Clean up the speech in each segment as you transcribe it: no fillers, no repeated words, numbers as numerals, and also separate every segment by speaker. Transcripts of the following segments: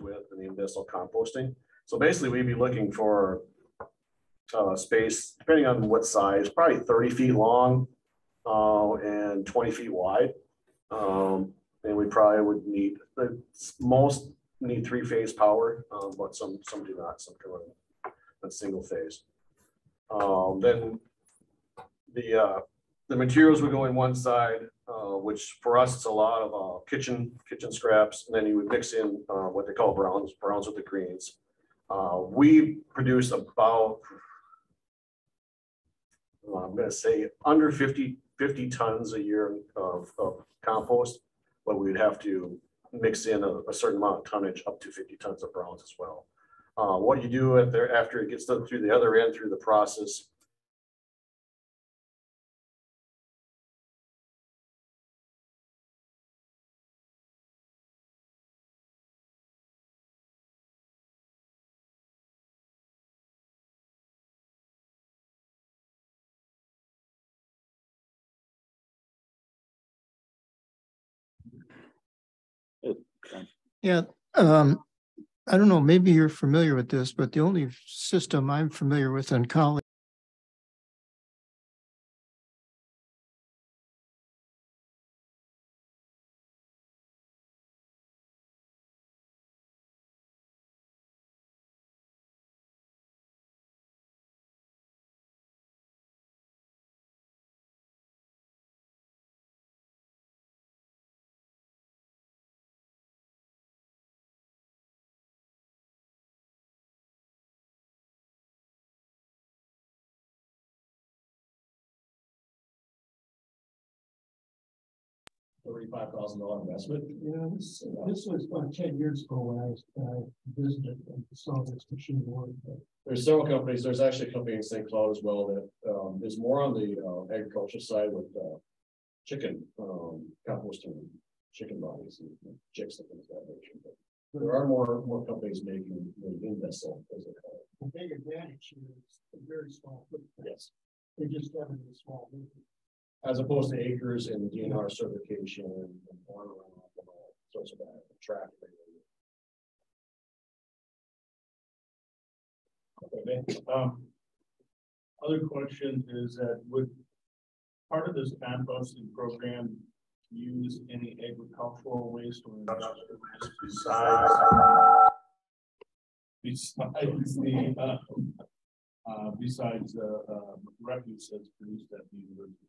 Speaker 1: with and the industrial composting. So basically, we'd be looking for space, depending on what size, probably 30 feet long and 20 feet wide. And we probably would need, most need 3-phase power, but some do not, some can run a single phase. Then the materials would go in one side, which for us it's a lot of kitchen scraps, and then you would mix in what they call browns with the greens. We produce about, I'm going to say under 50 tons a year of compost, but we'd have to mix in a certain amount of tonnage up to 50 tons of browns as well. What you do after it gets done through the other end through the process,
Speaker 2: yeah, I don't know, maybe you're familiar with this, but the only system I'm familiar with in college
Speaker 3: $35,000 investment.
Speaker 4: Yeah, this was about 10 years ago when I visited and saw this machine work.
Speaker 3: There's several companies. There's actually a company in St. Cloud as well that is more on the agriculture side with chicken composting, chicken bodies, and chicks and things of that nature. But there are more companies making in vessel, as they call it.
Speaker 4: The big advantage is a very small footprint.
Speaker 3: Yes.
Speaker 4: They just have it in a small movement.
Speaker 3: As opposed to acres and DNR certification and farm runoff and all sorts of that track.
Speaker 5: Okay. Other question is that would part of this composting program use any agricultural waste or industrial waste besides the refuse that's produced at the university?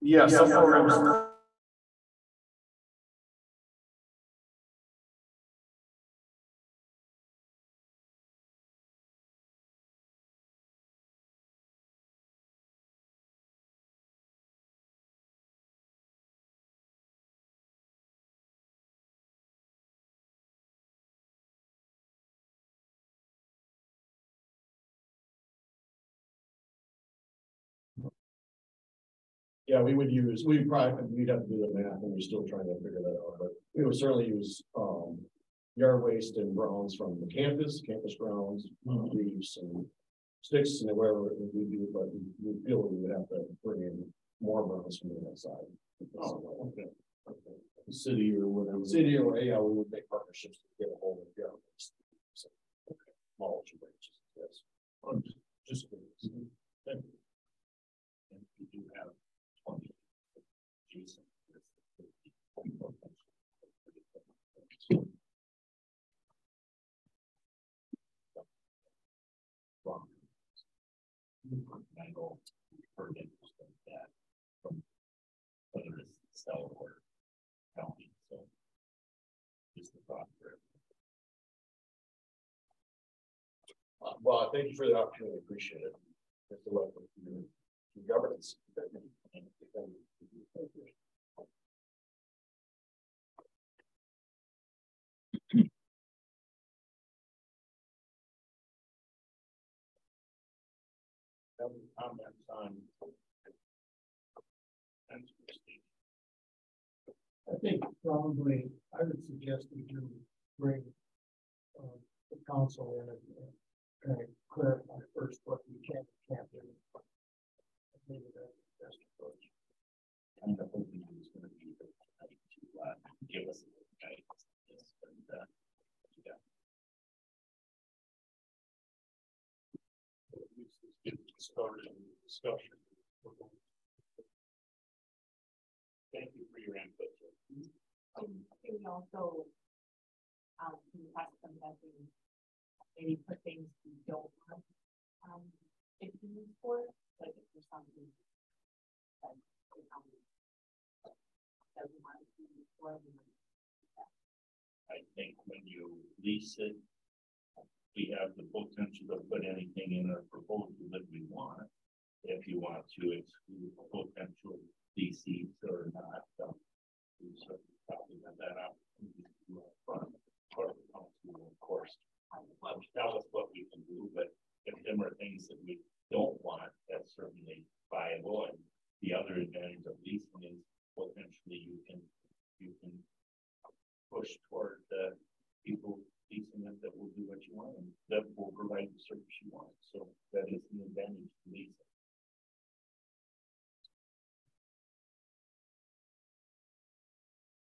Speaker 1: yeah, some programs.
Speaker 3: Yeah, we'd have to do the math, and we're still trying to figure that out. But we would certainly use yard waste and browns from the campus grounds, leaves and sticks, and wherever we do. But we feel we would have to bring in more browns from the outside.
Speaker 5: Oh, okay. The city or whatever.
Speaker 3: City or yeah, we would make partnerships to get a hold of yard waste. So, mulch branches, yes.
Speaker 5: Oh, just thank you. And we do have 20. I know heard that from whether it's Stella or county, so just the thought for it.
Speaker 3: Well, thank you for the opportunity. Appreciate it. It's the welcome to governance.
Speaker 5: Comments on
Speaker 4: I think probably I would suggest that you bring the council in and clarify first what we can and can't do. Maybe that's the best approach.
Speaker 6: I'm hoping he's going to be able to give us a little guidance. Yes, but, yeah.
Speaker 5: Started the discussion. Thank you for your input.
Speaker 7: I think we also, in the past, sometimes maybe put things we don't want, it to use for, like if there's something that doesn't want to be used for.
Speaker 6: I think when you lease it, we have the potential to put anything in our proposal that we want. If you want to exclude potential DCs or not, we certainly probably have that opportunity to do up front. Or the council, of course, tell us what we can do, but if there are things that we don't want, that's certainly viable. And the other advantage of leasing is potentially you can push toward the people leasing it that will do what you want and that will provide the service you want. So that is the advantage to leasing.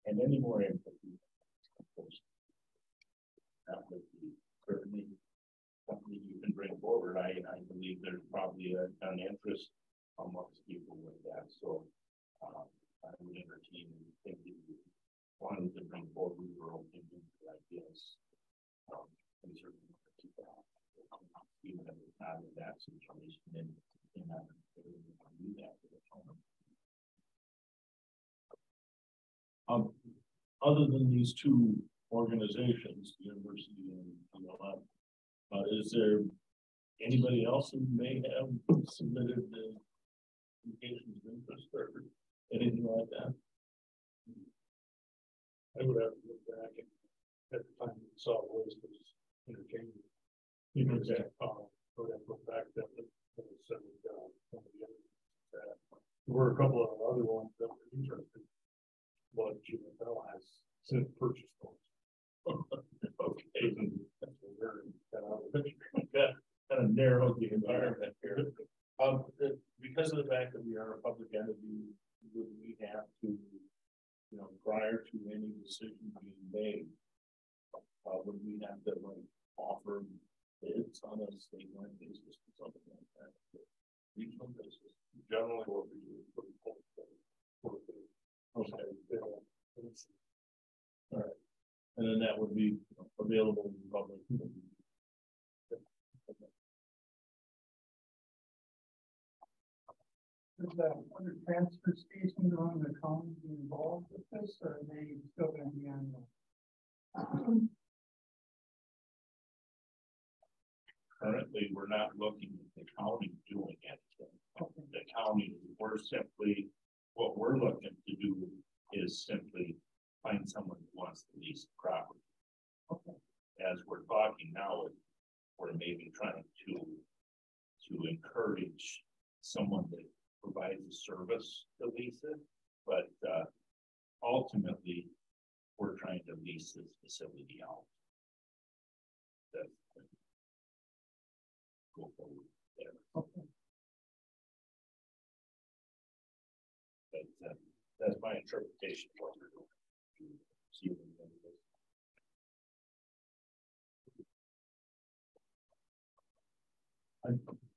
Speaker 6: And any more input, that would be certainly something you can bring forward. I believe there's probably an interest amongst people with that. So I would entertain and think if you wanted to bring forward your own opinion ideas. We certainly keep that, even if it's not in that situation, and do that for the tournament.
Speaker 5: Other than these two organizations, the university and ULM, is there anybody else who may have submitted the indications of interest or anything like that?
Speaker 4: I would have to look back at the time we saw waste was interchanging. You know, that I would have to look back that some of the other that there were a couple of other ones that were interested, but Bell has since purchased those.
Speaker 5: Okay, that's a very kind of narrowed the environment here. Because of the fact that we are a public entity, would we have to, prior to any decision being made, would we have to offer bids on a statewide basis or something like that? Regional basis. Generally, what we do is put okay. All right. And then that would be available in the public.
Speaker 4: Is that other transfer station around the county involved with this, or are they still going to be on the?
Speaker 6: Currently, we're not looking at the county doing anything. Okay. The county, what we're looking to do is simply find someone who wants to lease the property. Okay. As we're talking now, we're maybe trying to encourage someone that provides a service to lease it, but ultimately, we're trying to lease this facility out. That's go forward there. Okay. But that's my interpretation of what we're doing. See what we do.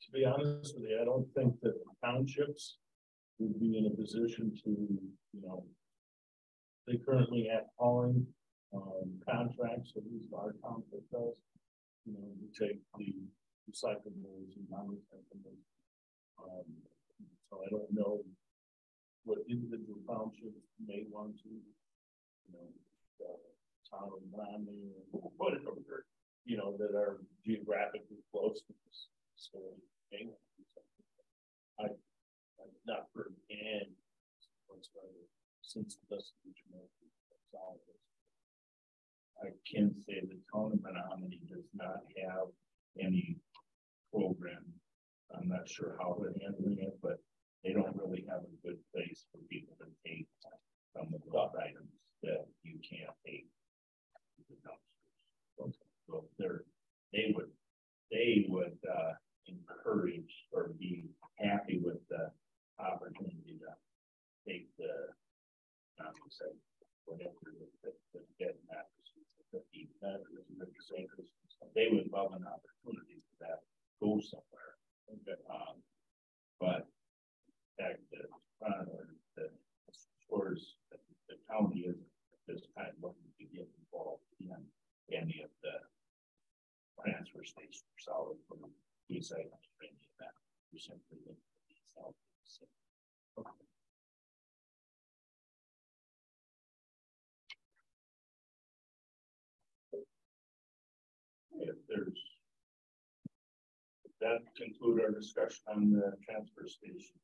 Speaker 5: To be honest with you, I don't think that the townships would be in a position to, they currently have hauling contracts, at least our township does. We take the recyclables and non-recyclables. So I don't know what individual townships may want to, town of Romney or whatever, that are geographically close to this facility. I've not heard and since the I can say the town of Menominee does not have any program. I'm not sure how they're handling it, but they don't really have a good place for people to take some of the items that you can't take to the dumpsters. So they would
Speaker 6: say, whatever, the dead mattresses, the deep mattresses, the acres, they would love an opportunity for that to go somewhere. But that the stores, the county is at this time looking to get involved in any of the transfer station solid from recycling or any of that. We simply look at these out. If there's, that conclude our discussion on the transfer station.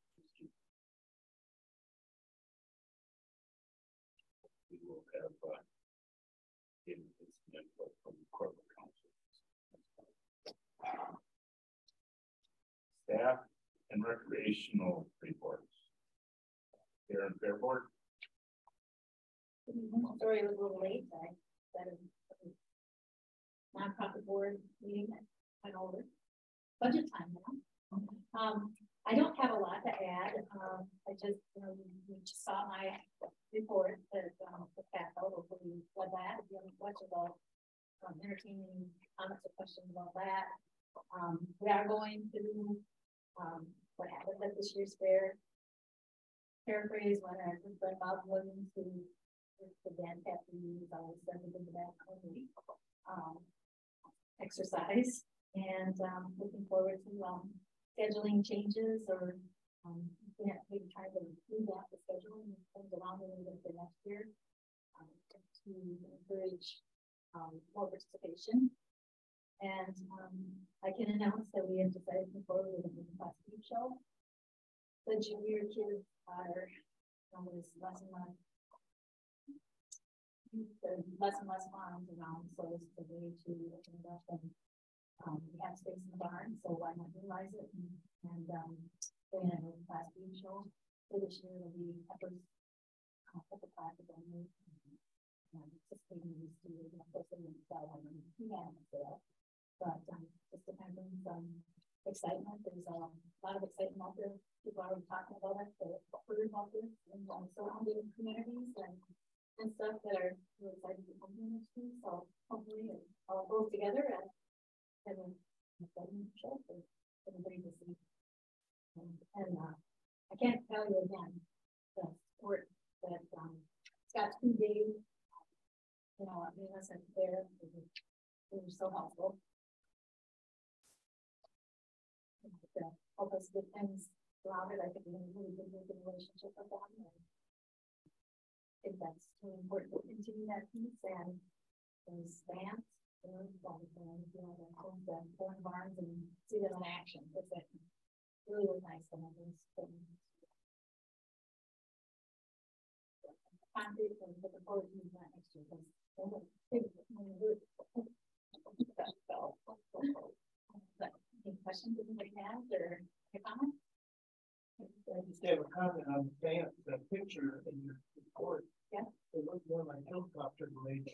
Speaker 6: We will have input from the corporate council. Staff and recreational reports. Here in Fairport.
Speaker 8: Sorry, it was a little late. I had a nonprofit board meeting that went over. Budget time now. I don't have a lot to add. I just, you just saw my report that the CAFO, hopefully read that. If you have any questions about entertaining comments or questions about that. We are going to what happened at this year's fair. Paraphrase when I read Bob Williams, who the band captain, is always sending in the back only exercise, and looking forward to scheduling changes or maybe trying to revamp the scheduling and things around a little bit for next year to encourage more participation. And I can announce that we have decided to move forward with a class B show. The junior kids are less and less farms around, so it's a way to invest in. We have space in the barn, so why not utilize it? And we're going to have a class B show for this year. It'll be peppers, pepper classes only. Participating in these students, of course, they didn't sell them. But just depends on some excitement. There's a lot of excitement out there. People are already talking about it, the heard about this in surrounding communities and stuff that are really excited to come here to. So hopefully it all goes together and an exciting show for everybody to see. And I can't tell you again the support that Scott 2 days, I mean, us there, they were so helpful. To help us get things routed. I think we have a really good relationship with them. And I think that's really important to continue that piece. And those bands, the corn barns, and see them in action. It's really, really nice to have those things. Concrete, and looking forward to using that next year. Any questions anybody has or any comments?
Speaker 5: I just have a comment on the band, the picture in your report.
Speaker 8: Yeah.
Speaker 5: They look more like helicopter blades.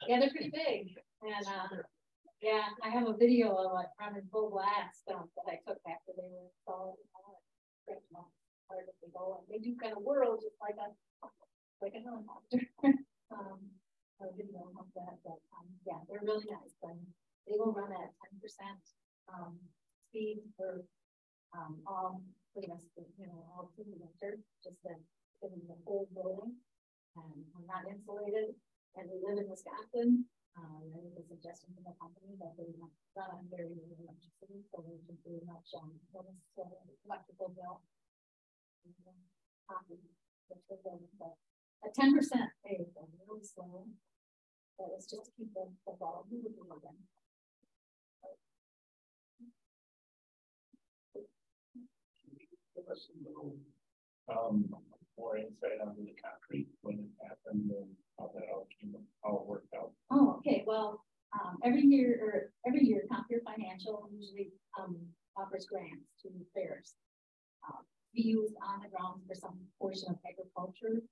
Speaker 8: Yeah, they're pretty big. And yeah, I have a video of it running full blast that I took after they were installed. They do kind of whirl just like a helicopter. A video of that, but yeah, they're really nice. And they will run at 10% speed for all the rest of all through the winter, just in the whole building. And we're not insulated, and we live in Wisconsin. I think a suggestion from the company that they run on very little electricity, so we can pretty much electrical bill. But at 10% hey, really slow. But it's just to keep the ball moving again.
Speaker 6: Give us a little more insight onto the concrete when it happened and how that all came, how it worked out.
Speaker 8: Oh, okay. Well, every year Compeer Financial usually offers grants to fairs to be used on the grounds for some portion of agriculture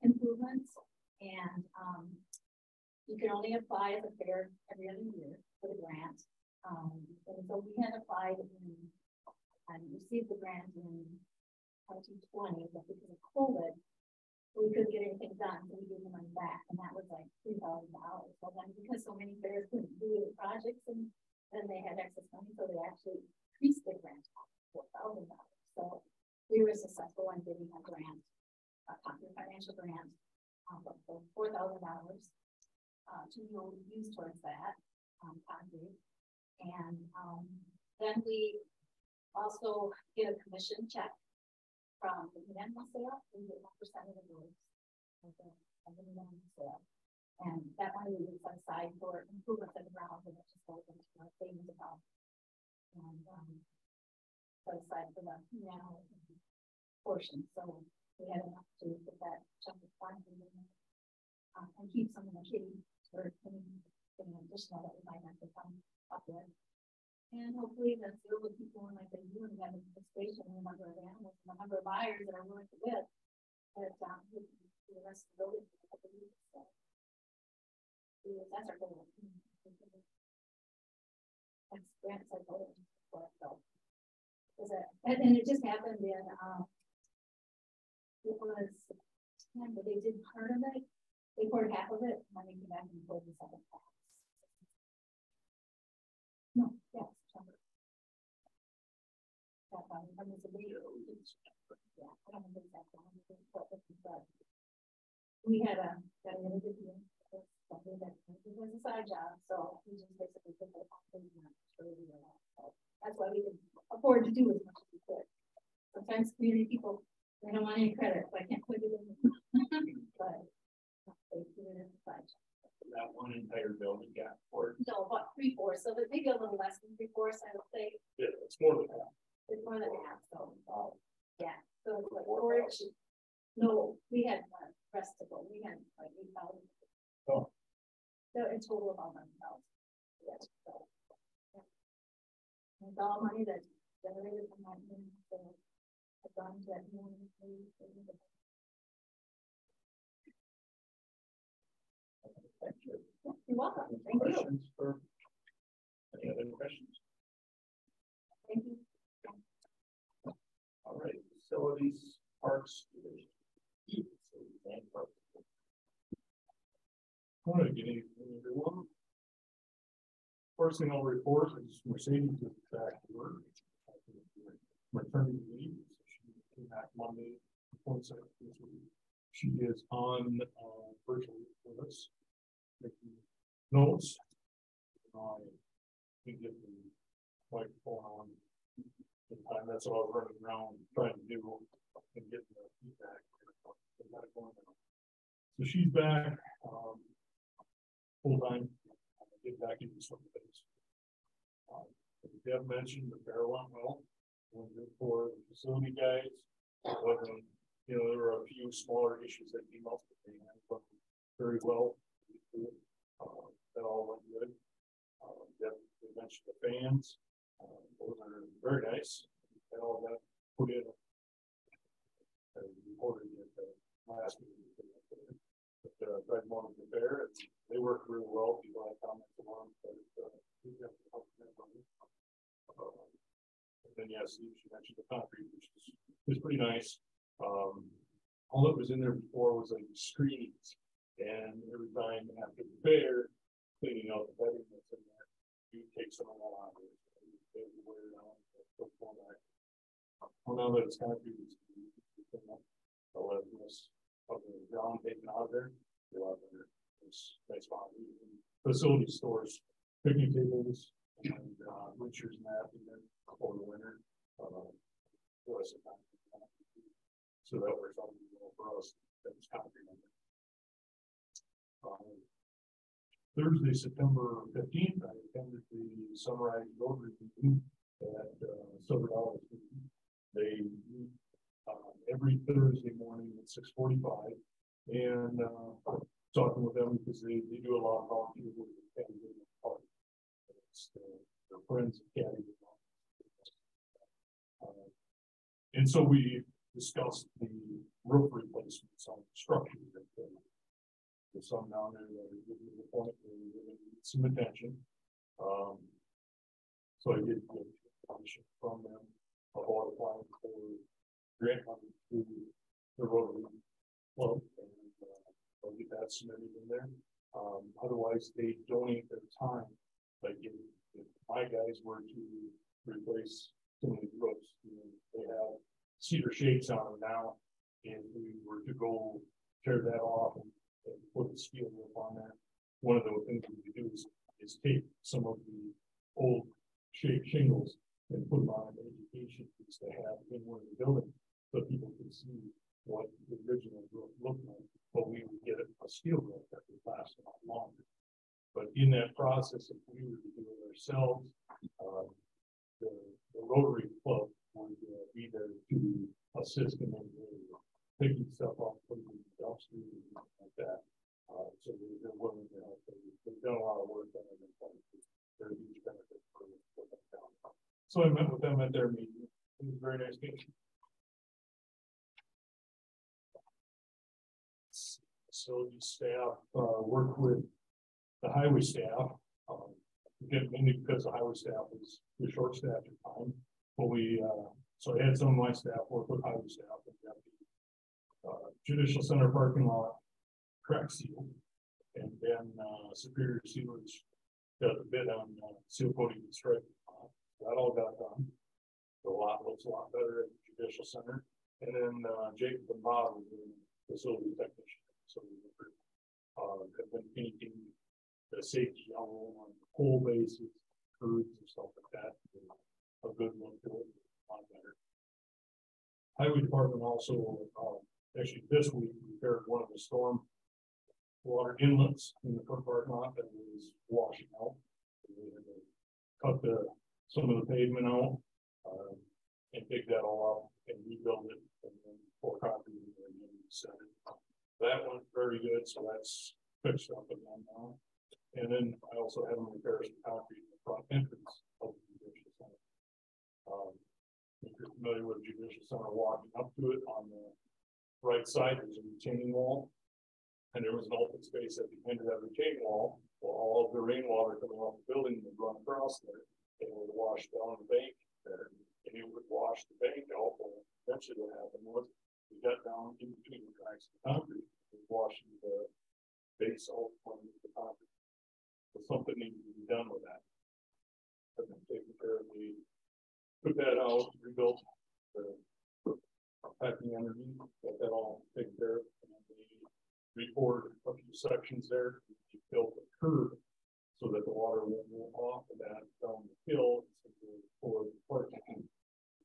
Speaker 8: improvements, and you can only apply as a fair every other year for the grant. And so we had applied and received the grant in 2020, but because of COVID, we couldn't get anything done, so we gave the money back, and that was like $3,000. So then, because so many fairs couldn't do the projects, and then they had excess money, so they actually increased the grant to $4,000. So we were successful in getting a grant, a financial grant, for $4,000 to use towards that concrete, and then we also get a commission check from the minimum sale. We get 1% of the goods of the minimum sale. And that money we set aside for improvements in the ground, and it just goes into our savings account. And set aside for the now portion. So we had enough to put that chunk of funds in and keep some of the kitty for any additional that we might have to come up with. And hopefully that's the other people like they do and have a participation in the number of animals and the number of buyers that are willing to bid. That the rest of the building for a couple of weeks. So that's our goal. That's grants our goal. And it just happened in it was September. They did part of it. They poured half of it, and then they came back and poured the second half. No, yeah, September. I don't know exactly. But we had got a really good deal. Something that it was a side job, so we just basically took it off and that's why we could afford to do as much as we could. Sometimes community people, they don't want any credit, so I can't put it in. But they put it in the side job.
Speaker 6: That one entire building got poured.
Speaker 8: No, about 3/4, so that maybe a little less than 3/4, I would say.
Speaker 6: Yeah, it's more than that.
Speaker 8: It's more than half, so yeah. So it's like storage. No, we had rest to go. We had like 8,000.
Speaker 6: Oh.
Speaker 8: So in total about 9,000. Yes. So, yeah. It's all money that's generated from that. So I've gone to that.
Speaker 6: Thank you.
Speaker 8: You're welcome. Thank you.
Speaker 6: Any other questions?
Speaker 8: Thank you.
Speaker 6: All right, facilities, parks.
Speaker 4: All right, good evening, everyone. First thing I'll report is Mercedes is back to work. Maternity leave. She came back Monday, 27th this week. She is on virtually with us, making notes. I can get the microphone on in time. That's what I was running around trying to do and get the feedback. So she's back full time. Get back into some things. Deb mentioned the fair went well. For the facility guys, wasn't, you know, there were a few smaller issues that came up, but they handled very well. That all went good. Deb mentioned the fans. Those are very nice. And all that put in. Reported at the last meeting. But tried one of the fair, and they worked really well. People had comments on them, but and then yes, she mentioned the concrete, which is pretty nice. All that was in there before was like screens, and every time after the fair, cleaning out the bedding that's in there, you take some of that out of it. Wear it out, well, now that it's concrete, I'll let this of the ground taken out of there. It's nice facility stores, picnic tables, and bleachers and that, and then for the winter. So that works out for us. That's concrete. Thursday, September 15th, I attended the Sunrise Rotary meeting at Silver Dollar. They meet every Thursday morning at 6:45, and talking with them because they do a lot of volunteer work with Caddy Park. It's their friends of Caddy. And so we discussed the roof replacements on structures that there's some down there that are getting to the point where they really need some attention. So I did get permission from them about applying for grant money to the Rotary Club, and they'll get that submitted in there. Otherwise, they donate their time. Like if my guys were to replace some of these roofs, they have cedar shakes on them now, and we were to go tear that off and put a steel roof on that. One of the things we could do is take some of the old shingles and put them on an education piece they have in one of the buildings, so people can see what the original roof looked like. But we would get a steel roof that would last a lot longer. But in that process, if we were to do it ourselves, the Rotary Club would be there to assist in picking stuff up, putting it in the dumpster, and things like that. So they're willing to help. They've done a lot of work on it. They're a huge benefit for them down. So I met with them at their meeting. It was a very nice meeting. Facility staff worked with the highway staff. Again, mainly because the highway staff was short staffed at the time. But so I had some of my staff work with highway staff and got the Judicial Center parking lot crack seal, and then Superior Sealers got a bid on seal coating and striping. That all got done. The lot looks a lot better at the Judicial Center. And then Jacob and Bob was the facility technician. So we have been painting the safety yellow on the pole bases, curves and stuff like that. A good look to it, a lot better. Highway Department also, actually this week, repaired one of the storm water inlets in the front parking lot that was washing out. We had to cut some of the pavement out and dig that all up and rebuild it, and then pour concrete in there and then set it. That went very good, so that's fixed up again now. And then I also had them repair some concrete in the front entrance of the Judicial Center. If you're familiar with the Judicial Center, walking up to it on the right side, there's a retaining wall. And there was an open space at the end of that retaining wall. Well, all of the rainwater coming off the building would run across there, and it would wash down the bank there, and it would wash the bank out. And eventually what happened was we got down in between the cracks of the concrete, and washing the base out from the concrete. So something needed to be done with that. I've been taking care of put that out, rebuilt the packing underneath, got that all taken care of. Repoured a few sections there. We built a curb so that the water won't move off of that down the hill for the parking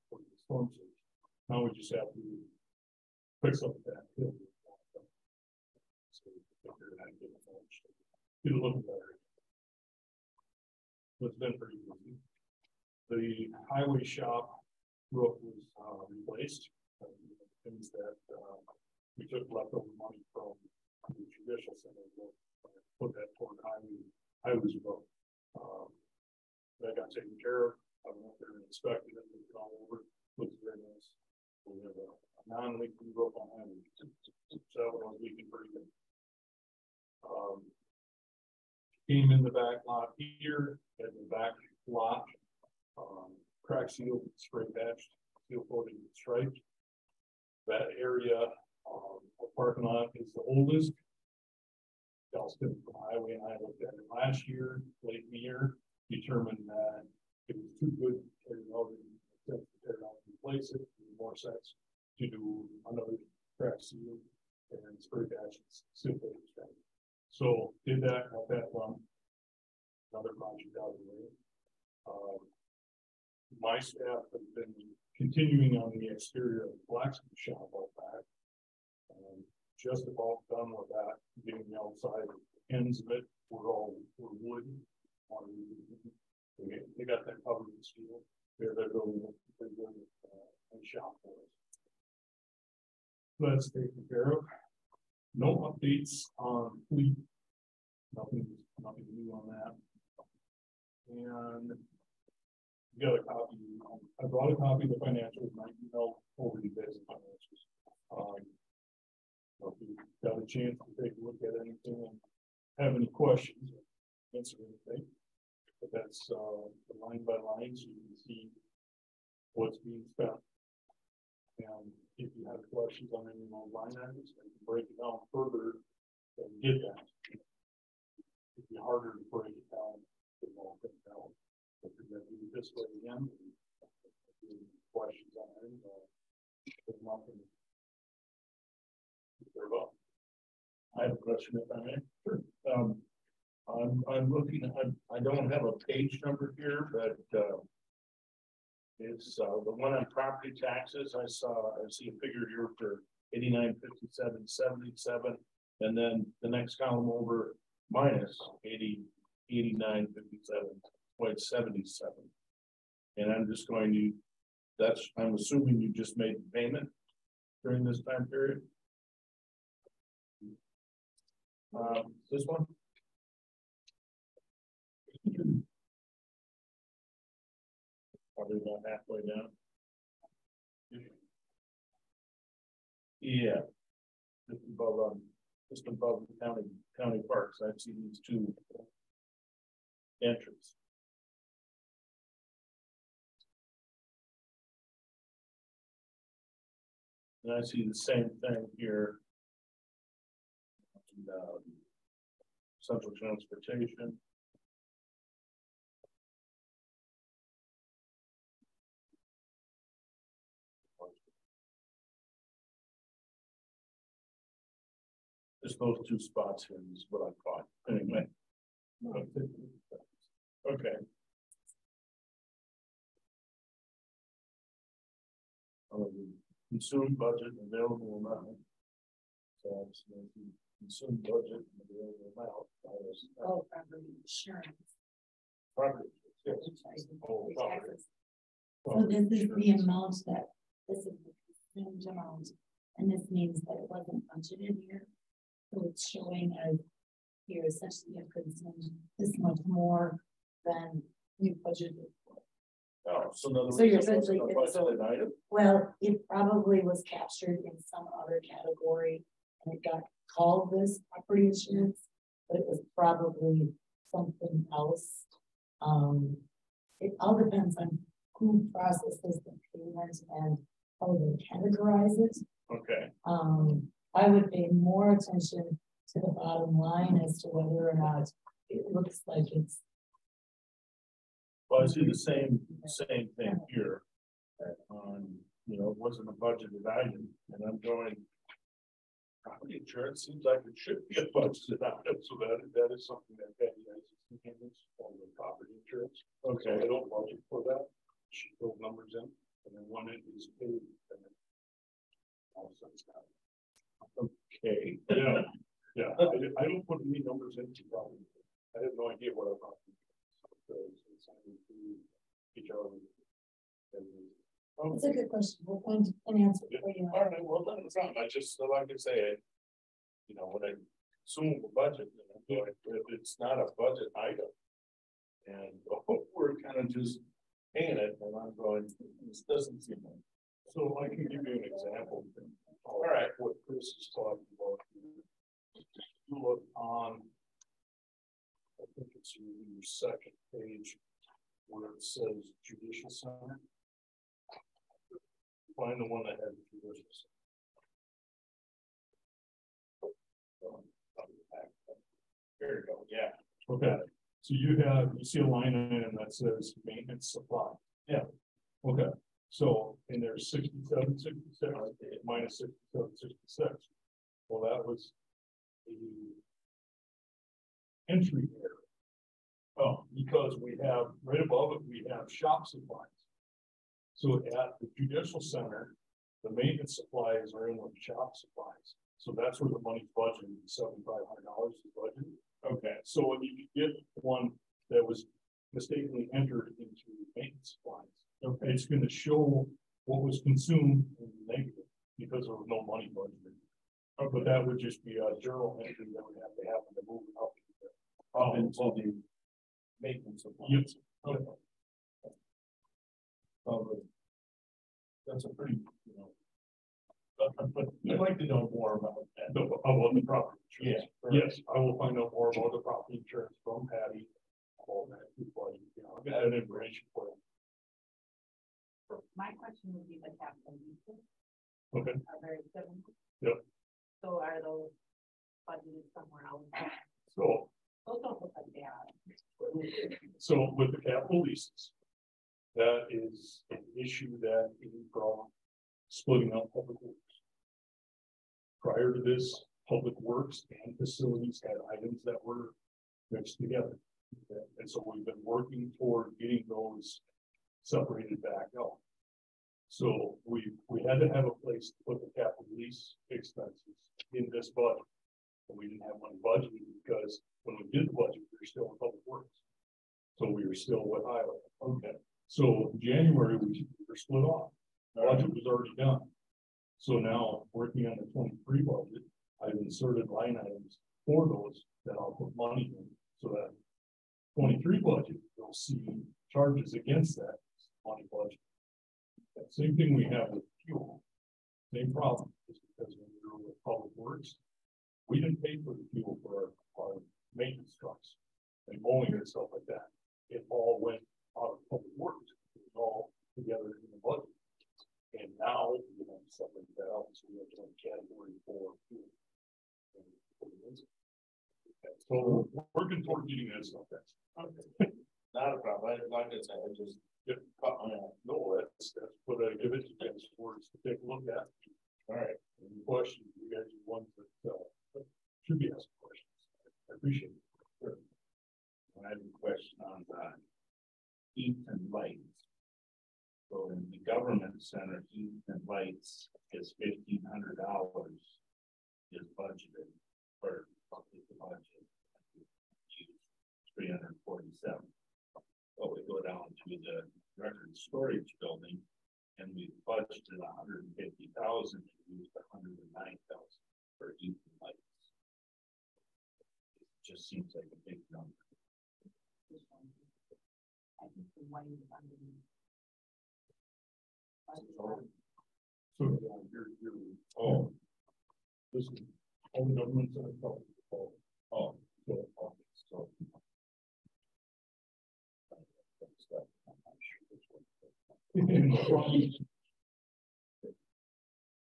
Speaker 4: for the storm surge. Now we just have to fix up that hill. So get a little better. It's been pretty easy. The highway shop roof was replaced. Things that we took leftover money from the Judicial Center, put that toward highways roof. That got taken care of. I went there and inspected it, looked it all over. Looks very nice. We have a non-leaking roof on highways. So that was leaking pretty good. Came in the back lot here, at the back lot, crack seal, spray patched, seal coated and striped. That area, the parking lot is the oldest. Dalston from Highway and I looked at it last year, late in the year, determined that it was too good to tear it out and replace it, more sense to do another crack seal and spray patch and seal coated striped. So did that, got that done. Another project out of the way. My staff has been continuing on the exterior of the blacksmith shop out back. Just about done with that. Getting the outside ends of it were wood. They got that covered in steel. They're building a shop for us. That's taken care of. No updates on fleet. Nothing new on that. And we got a copy. I brought a copy of the financials. My email over the days of financials. If you got a chance to take a look at anything and have any questions, answer anything. But that's the line by line, so you can see what's being spent.
Speaker 5: And if you have questions on any of those line items, I can break it down further and get that. It'd be harder to break it down. If you're gonna do it this way again. Questions on it. Put them up and- Very well. I have a question if I may. Sure. I'm looking, I don't have a page number here, but, it's, the one on property taxes. I see a figure here for 8957.77, and then the next column over minus 8957.77. And I'm just going to, I'm assuming you just made the payment during this time period. This one. Probably about halfway down. Yeah. Just above the county parks. I see these two entries. And I see the same thing here. And, central transportation. Just those two spots here is what I caught. Anyway. Okay. Consumed budget and available amount. So consumed budget and available amount.
Speaker 8: Oh, property insurance.
Speaker 5: Property. Yes. Oh, property.
Speaker 8: So this is the amount that, this is the consumed amount, and this means that it wasn't budgeted here. So it's showing as here essentially have consumed this much more than you budgeted for.
Speaker 5: Oh, so in other words,
Speaker 8: So you're
Speaker 5: this wasn't a
Speaker 8: essentially-
Speaker 5: budgeted item?
Speaker 8: Well, it probably was captured in some other category and it got called this property insurance, but it was probably something else. It all depends on who processes the payment and how they categorize it.
Speaker 5: Okay.
Speaker 8: I would pay more attention to the bottom line as to whether or not it looks like it's.
Speaker 5: Well, I see the same thing here. It wasn't a budgeted item, and I'm going. Property insurance seems like it should be a budgeted item, so that is something that Patty has on the property insurance. Okay, I don't budget for that. She put numbers in, and then when it is paid, and then all of a sudden it's not. Okay. Yeah. I don't put any numbers into property. I have no idea what I'm talking about.
Speaker 8: It's a good question. We'll find an answer for you.
Speaker 5: All right, well, that's not, I just, so I can say, when I consume a budget, if it's not a budget item. And we're kind of just paying it, and I'm going, this doesn't seem like. So I can give you an example. All right, what Chris is talking about. You look on, I think it's your second page, where it says Judicial Center. Find the one that has the Judicial Center. There you go, yeah. Okay, so you see a line item that says maintenance supply. Yeah. Okay, so in there's 67.66 minus 67.66. Well, that was the entry there. Oh, because we have right above it, we have shop supplies. So at the Judicial Center, the maintenance supplies are in with shop supplies. So that's where the money's budgeted, $7,500 is budgeted. Okay, so when you get one that was mistakenly entered into maintenance supplies, okay, it's going to show what was consumed in the negative because there was no money budgeted. Okay. But that would just be a journal entry that would have to happen to move it up into the maintenance supplies. Yes. Okay. That's a pretty, but I'd like to know more about that. About the property insurance. Yeah. Yes, I will find out more about the property insurance from Patty. All that, I'll get that information for you.
Speaker 7: My question would be the capital leases.
Speaker 5: Okay.
Speaker 7: Are very similar.
Speaker 5: Yep.
Speaker 7: So are those budgeted somewhere else?
Speaker 5: So,
Speaker 7: Those don't look like they are.
Speaker 5: so with the capital leases, that is an issue that came from splitting up public works. Prior to this, public works and facilities had items that were mixed together. Okay? And so we've been working toward getting those separated back out. So we had to have a place to put the capital lease expenses in this budget. And we didn't have money budgeted because when we did the budget, we were still in public works. So we were still with highway. Okay. So January, we were split off. The budget was already done. So now working on the 23 budget, I've inserted line items for those that I'll put money in so that 23 budget, you'll see charges against that money budget. That same thing we have with fuel. Same problem, just because when we were with public works, we didn't pay for the fuel for our maintenance trucks and mowing and stuff like that. It all went out of public works. It was all together in the budget. And now we have to separate that out, so we have to have a category for fuel. So we're working toward getting that stuff fixed. Okay.
Speaker 6: Not a problem. Like I said, I just
Speaker 5: No, that's what I give it to you for us to take a look at.
Speaker 6: all right.
Speaker 5: Any questions? You guys are ones that should be asking questions. I appreciate it. Sure.
Speaker 6: I have a question on heat and lights. So in the government center, heat and lights is $1,500 is budgeted for the budget. 347. But we go down to the record storage building and we budgeted 150,000 and used 109,000 for heat and lights. It just seems like a big number.
Speaker 7: I think the one is underneath.
Speaker 5: So you're this is all the government center.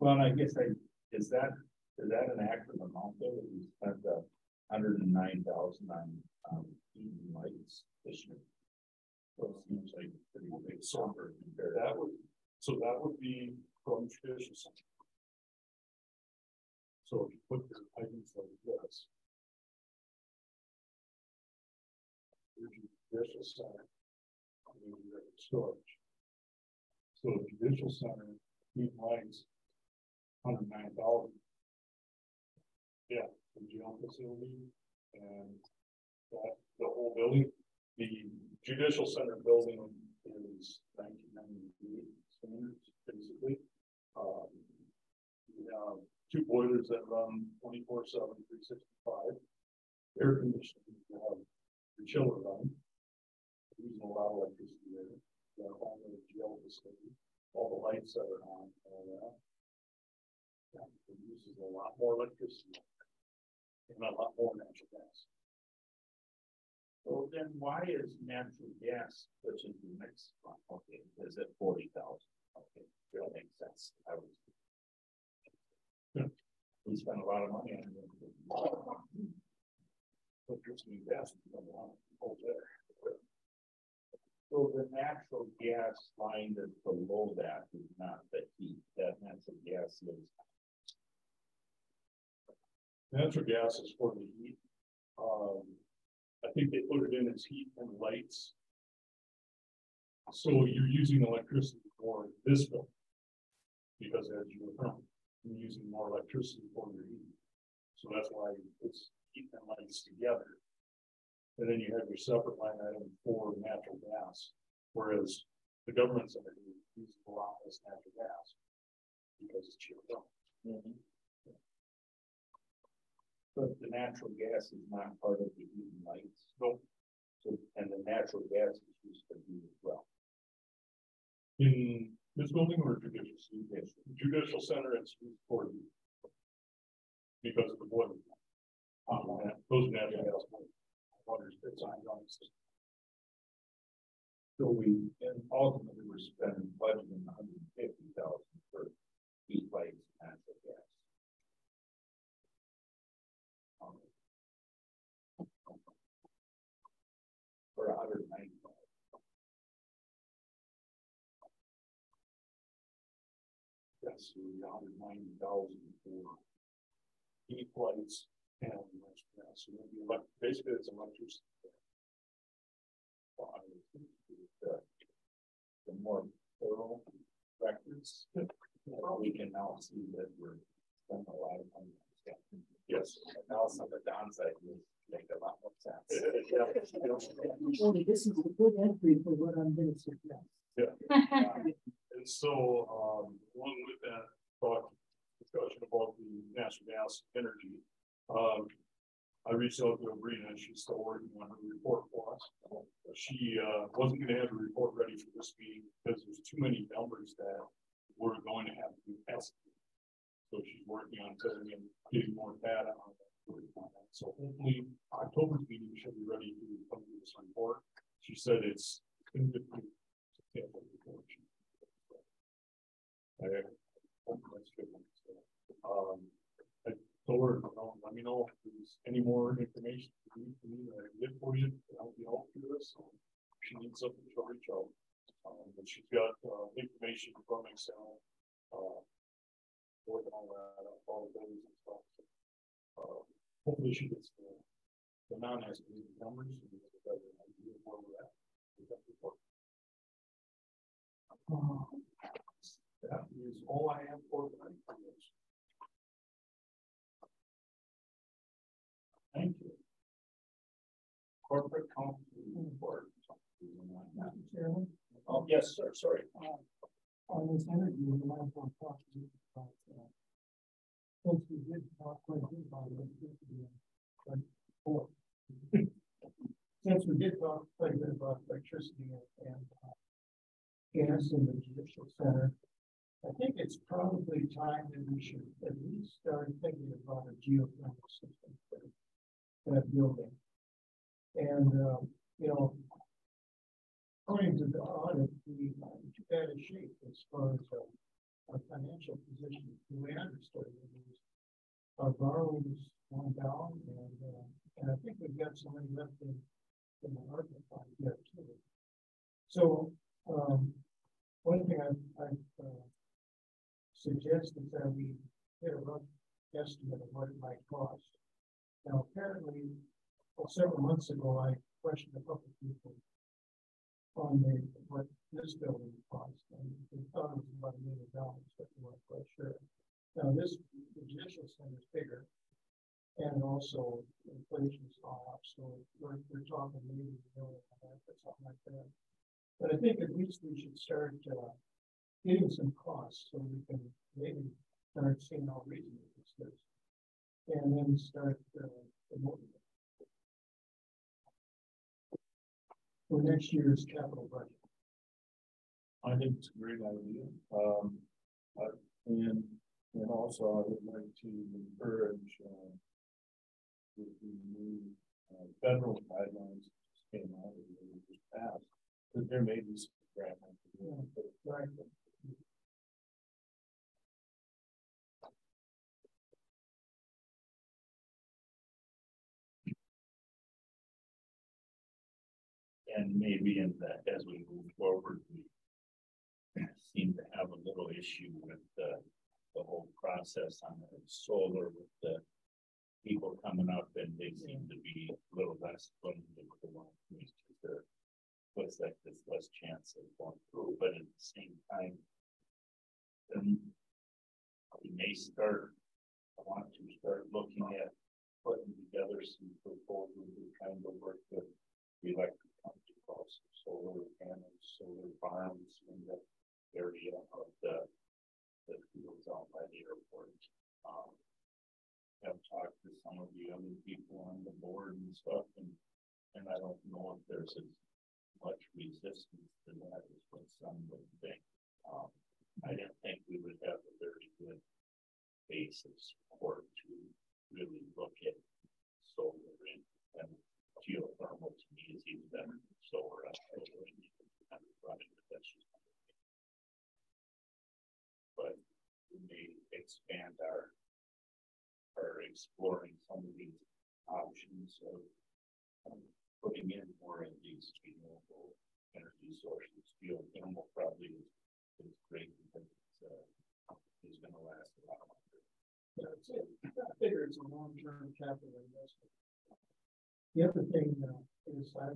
Speaker 6: Well, I guess is that an accurate amount though? We spent $109,000 on heating and lights this year. So it seems like a pretty big number compared.
Speaker 5: That would be from traditional center. So if you put your items like this. Here's your traditional center. And then your storage. So judicial center, heat and lights, 109,000. Yeah, the jail facility and that the whole building. The judicial center building is 1998 standards, basically. We have 2 boilers that run 24/7, 365. Air conditioning, we have the chiller run. Using a lot of electricity there. We have all the jail facility, all the lights that are on, all that. Yeah, it uses a lot more electricity and a lot more natural gas.
Speaker 6: So then why is natural gas such a mix? Okay, is it 40,000? Okay, that makes sense. We spent a lot of money on it.
Speaker 5: Electricity and gas over there.
Speaker 6: So the natural gas line that's below that is not the heat. That natural gas is.
Speaker 5: Natural gas is for the heat. I think they put it in as heat and lights. So you're using electricity for this bill. Because as you were you're using more electricity for your heat. So that's why it's heat and lights together. And then you have your separate line item for natural gas. Whereas the government center uses a lot less natural gas. Because it's cheaper.
Speaker 6: But the natural gas is not part of the heat and lights. No. So, and the natural gas is used for heat as well.
Speaker 5: In this building or judicial center? Judicial center, it's used for heat. Because of the boiler. Those natural gas waters that's on the system.
Speaker 6: So we, and ultimately we're spending budgeting 150,000 for heat, light,
Speaker 5: capacity, 190,000 for heat lights and so basically it's electricity. The more thorough records, we can now see that we're spending a lot of money. Yes. Now some of the downside will make a lot more sense.
Speaker 9: This is a good entry for what I'm going to suggest.
Speaker 5: Yeah. And so, along with that discussion about the natural gas energy, I reached out to Sabrina and she's still working on her report for us. She wasn't going to have a report ready for this meeting because there's too many numbers that we're going to have to test. So she's working on getting more data on that. So hopefully October's meeting should be ready to come to this report. She said it's going to be substantial report. I hope that's good. I told her, let me know if there's any more information you need from me that I can get for you to help you out through this. So if she needs something, she'll reach out. But she's got information from Excel. Working all that, all the buildings and stuff. Hopefully she gets the non-estimated numbers and gets a better idea of where we're at. That is all I have for tonight. Thank you. Corporate council report.
Speaker 9: Chairman?
Speaker 5: Oh, yes, sir. Sorry.
Speaker 9: On this energy, we might want to talk about, since we did talk quite a bit about electricity, since we did talk quite a bit about electricity and gas in the judicial center, I think it's probably time that we should at least start thinking about a geothermal system for that building. And, you know, according to the audit, we took out of shape as far as our financial position. The way I understood it is our borrowings went down, and I think we've got some money left in the ARPA fund yet too. So one thing I suggest is that we get a rough estimate of what it might cost. Now, apparently, several months ago, I questioned a couple of people on what this building cost, and they thought it was about $1 million, but they weren't quite sure. Now, the judicial center is bigger, and also inflation's gone up, so we're talking maybe $1 million or something like that. But I think at least we should start getting some costs so we can maybe start seeing how reasonable this is, and then start promoting it for next year's capital budget.
Speaker 5: I think it's a great idea. And also I would like to encourage with the new federal guidelines that came out that just passed, that there may be some grant money.
Speaker 9: Right.
Speaker 6: And maybe in that, as we move forward, we seem to have a little issue with the whole process on the solar, with the people coming up, and they seem to be a little less willing to go on because there looks like there's less chance of going through. But at the same time, then we may want to start looking at putting together some proposals to kind of work with the electric company, also solar panels, solar farms in the area of the fields out by the airport. I've talked to some of the other people on the board and stuff, and I don't know if there's as much resistance to that as what some would think. I didn't think we would have a very good base of support to really look at solar and geothermal. To me is even better than solar. But we may expand our exploring some of these options of putting in more of these renewable energy sources. Geothermal probably is great because it's
Speaker 9: it's, I figure it's a long-term capital investment. The other thing is I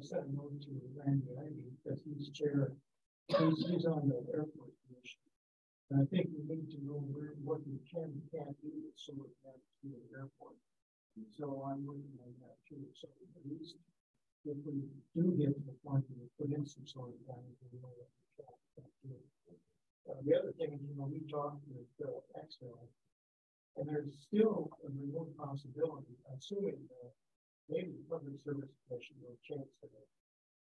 Speaker 9: sent a note to Randy Ivy because he's on the airport commission. And I think we need to know what we can and can't do with solar panels to the airport. And so I'm looking at that too. So at least if we do get to the point where we put in some solar panels, we know what we can't do. The other thing, we talked with Excel, and there's still a remote possibility, assuming maybe the Public Service Commission will change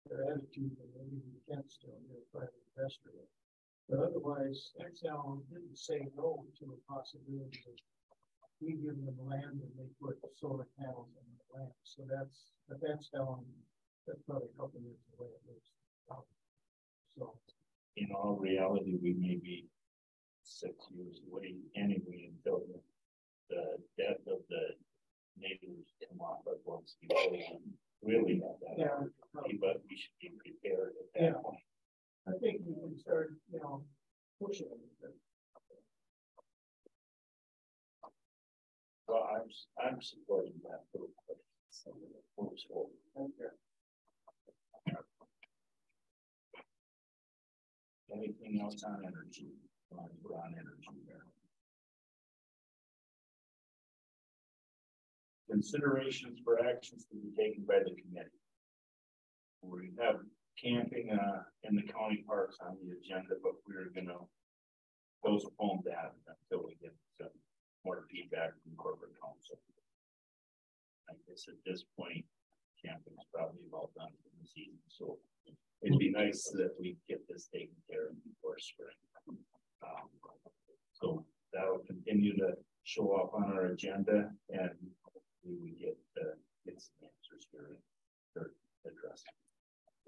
Speaker 9: their attitude, and maybe we can still get a private investor. But otherwise, Excel didn't say no to a possibility of we give them land and they put solar panels on the land. So that's probably a couple years away at least. So
Speaker 6: in all reality, we may be 6 years away anyway until the death of the neighbors come off at once. Really have that opportunity, but we should be prepared at that point.
Speaker 9: I think we can start, pushing it.
Speaker 6: Well, I'm supporting that. So, anything else on energy? We're on energy there. Considerations for actions to be taken by the committee. We have camping in the county parks on the agenda, but we're gonna postpone that until we get some more feedback from corporate council. I guess at this point, camping's probably about done for the season, so it'd be nice that we get this taken care of before spring. So that'll continue to show up on our agenda, and we get some answers here or addressed.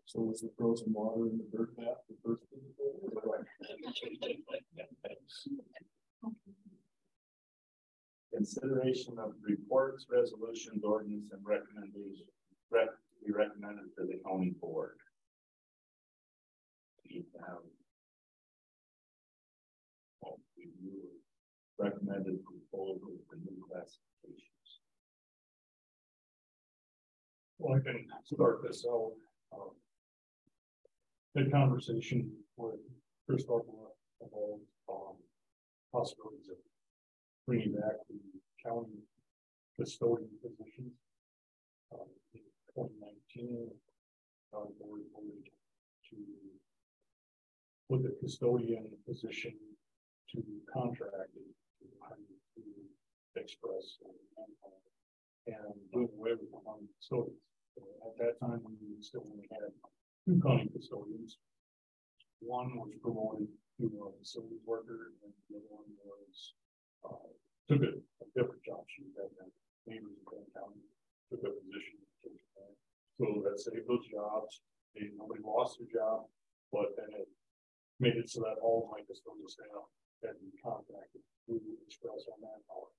Speaker 4: So was the frozen water in the bird bath the first thing?
Speaker 6: Consideration of reports, resolutions, ordinance, and recommendations be recommended to the county board. We recommended proposal for new classifications.
Speaker 4: Well, I can start this out. The conversation with Chris Barber about possibilities of bringing back the county custodian positions. In 2019, our board voted to put the custodian position to contracted to Express and doing away with the county custodians. So at that time, we still only had 2 county custodians. One was promoted to a facilities worker, and the other one was took a different job. She had neighbors in the county, took a position. So that saved those jobs. Nobody lost their job, but then it made it so that all my custodial staff had been contracted through Express on manpower.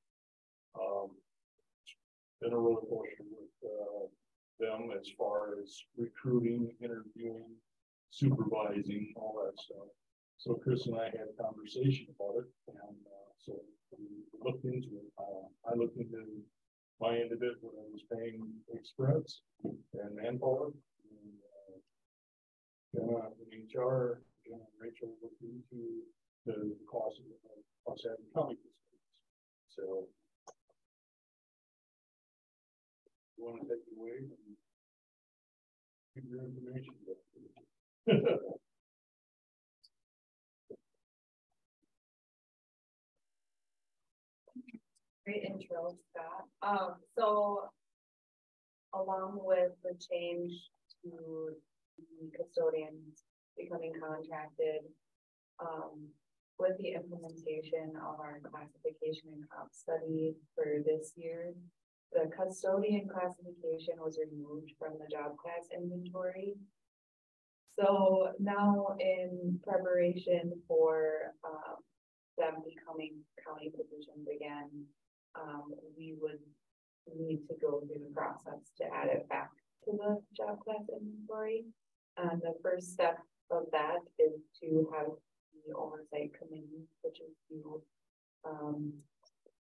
Speaker 4: Been a roller coaster with them as far as recruiting, interviewing, supervising, all that stuff. So Chris and I had a conversation about it, and so we looked into it. I looked into my end of it when I was paying Express and manpower. And HR, and Rachel looked into the cost of us having county custodians. So you want to take it away and give your information.
Speaker 7: Great intro, Scott. So along with the change to the custodians becoming contracted, with the implementation of our classification and comp study for this year, the custodian classification was removed from the job class inventory. So now in preparation for them becoming county positions again, we would need to go through the process to add it back to the job class inventory. And the first step of that is to have the oversight committee, which is you,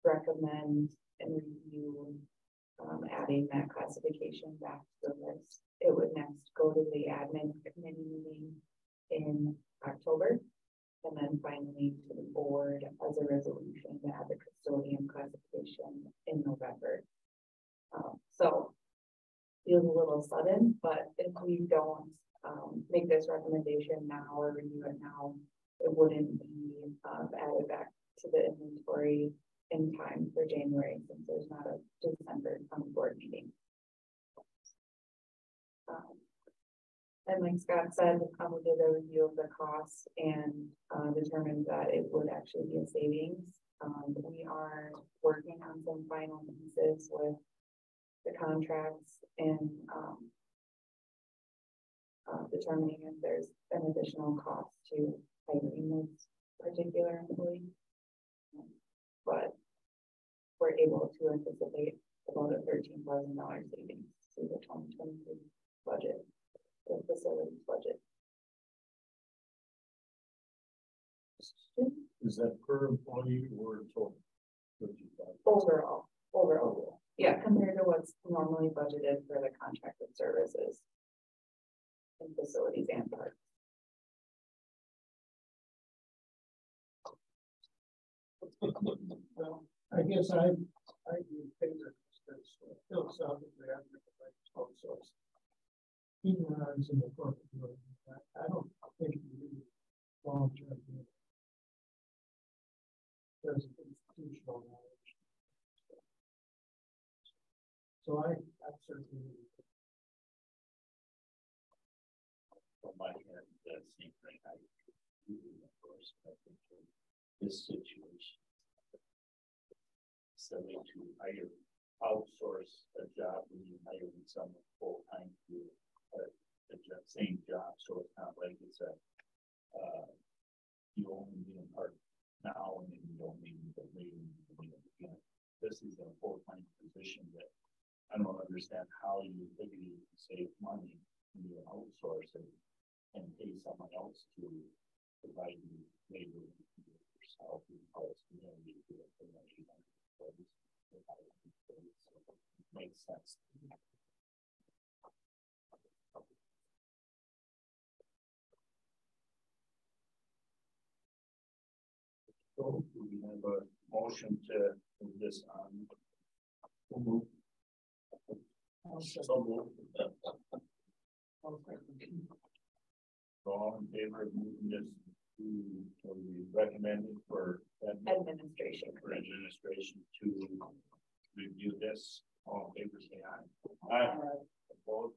Speaker 7: recommend and review adding that classification back to the list. It would next go to the admin committee meeting in October, and then finally to the board as a resolution to add the custodian classification in November. So feels a little sudden, but if we don't make this recommendation now or review it now, it wouldn't be added back to the inventory in time for January, since there's not a December board meeting. And like Scott said, we did a review of the costs and determined that it would actually be a savings. We are working on some final pieces with the contracts and determining if there's an additional cost to hiring this particular employee. But we're able to anticipate about a $13,000 savings through the 2023 budget, the facilities budget.
Speaker 5: Is that per employee or total?
Speaker 7: Overall. Yeah, compared to what's normally budgeted for the contracted services in facilities and parks.
Speaker 9: Well, I guess I do think that philosophically, I think like outsource. Even when I was in the corporate world, I don't think we really long term. There's institutional knowledge. So I certainly.
Speaker 6: From my hand, that same thing. I of course, I think this situation. Silly to hire, outsource a job when you hire someone full time to do the same job. So it's not like it's a you only need a part now and then you don't need it later. This is a full time position that I don't understand how you figure you can save money when you outsource it and pay someone else to provide you labor yourself. Makes sense. So we have a motion to move this on. All in favor of moving this to we recommended for
Speaker 7: Administration
Speaker 6: to review this. All in favor, say aye. Aye. Opposed?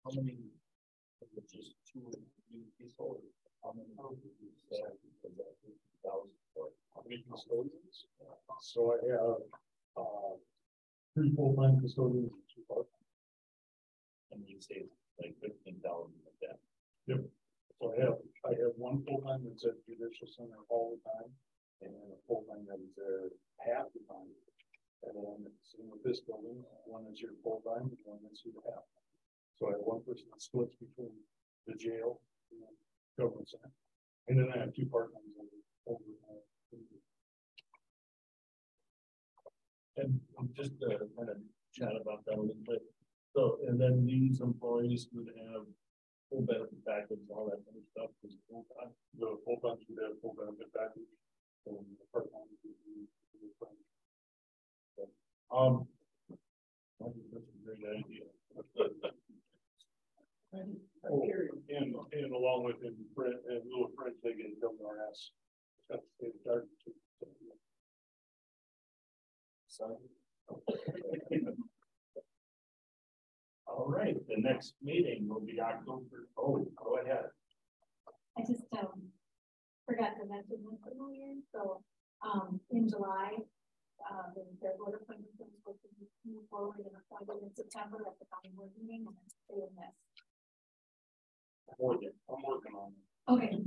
Speaker 6: How many? Just two people. How many? How many custodians?
Speaker 4: So I have, 3 full-time custodians and 2 part-time.
Speaker 6: And you say like 15,000 like that.
Speaker 4: Yep. So I have 1 full-time that's at Judicial Center all the time, and then a full-time that is there half the time. And then sitting with this building, one that's here full-time, and one that's here half. So I have 1 person that splits between the jail and the government center. And then I have 2 part-times over.
Speaker 5: And just to kind of chat about that a little bit. So, and then these employees would have full benefit package, all that kind of stuff. Is full-time.
Speaker 4: The full-time should have full benefit package. And the part-time would be.
Speaker 5: I think that's a great idea.
Speaker 4: And along with him, Brent and little French, they get dumb our ass. Got to stay dark too.
Speaker 6: All right, the next meeting will be October. Oh, go ahead.
Speaker 8: I just forgot to mention this earlier. So in July, their board appointments are supposed to move forward and appointed in September at the county board meeting, and they were missed.
Speaker 4: working on it.
Speaker 8: Okay.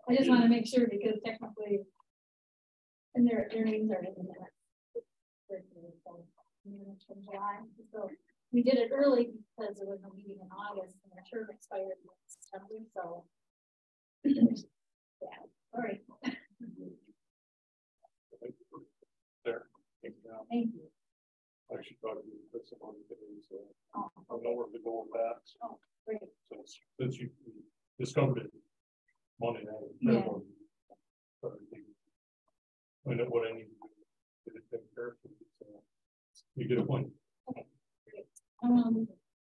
Speaker 8: I just want to make sure because technically, and their names are in the minutes. From July, so we did it early because there was no meeting in August and our term expired in September, so. Yeah, all right.
Speaker 4: There.
Speaker 8: Thank you.
Speaker 4: I should talk to you for some other things, so
Speaker 8: Oh,
Speaker 4: I know where to go with that.
Speaker 8: oh, great.
Speaker 4: So since you discovered it Monday night.
Speaker 8: Yeah.
Speaker 4: I know what I need to do. Get it taken care of, so you get a point.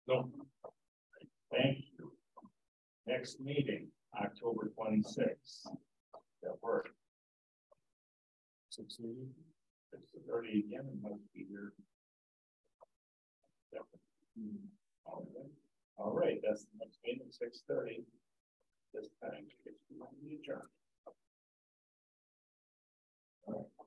Speaker 6: No. Thank you. Next meeting, October 26th. That work. 6:30 again, it must be here. Yep. All right, that's the next meeting, 6:30. This time, it's adjourned. All right.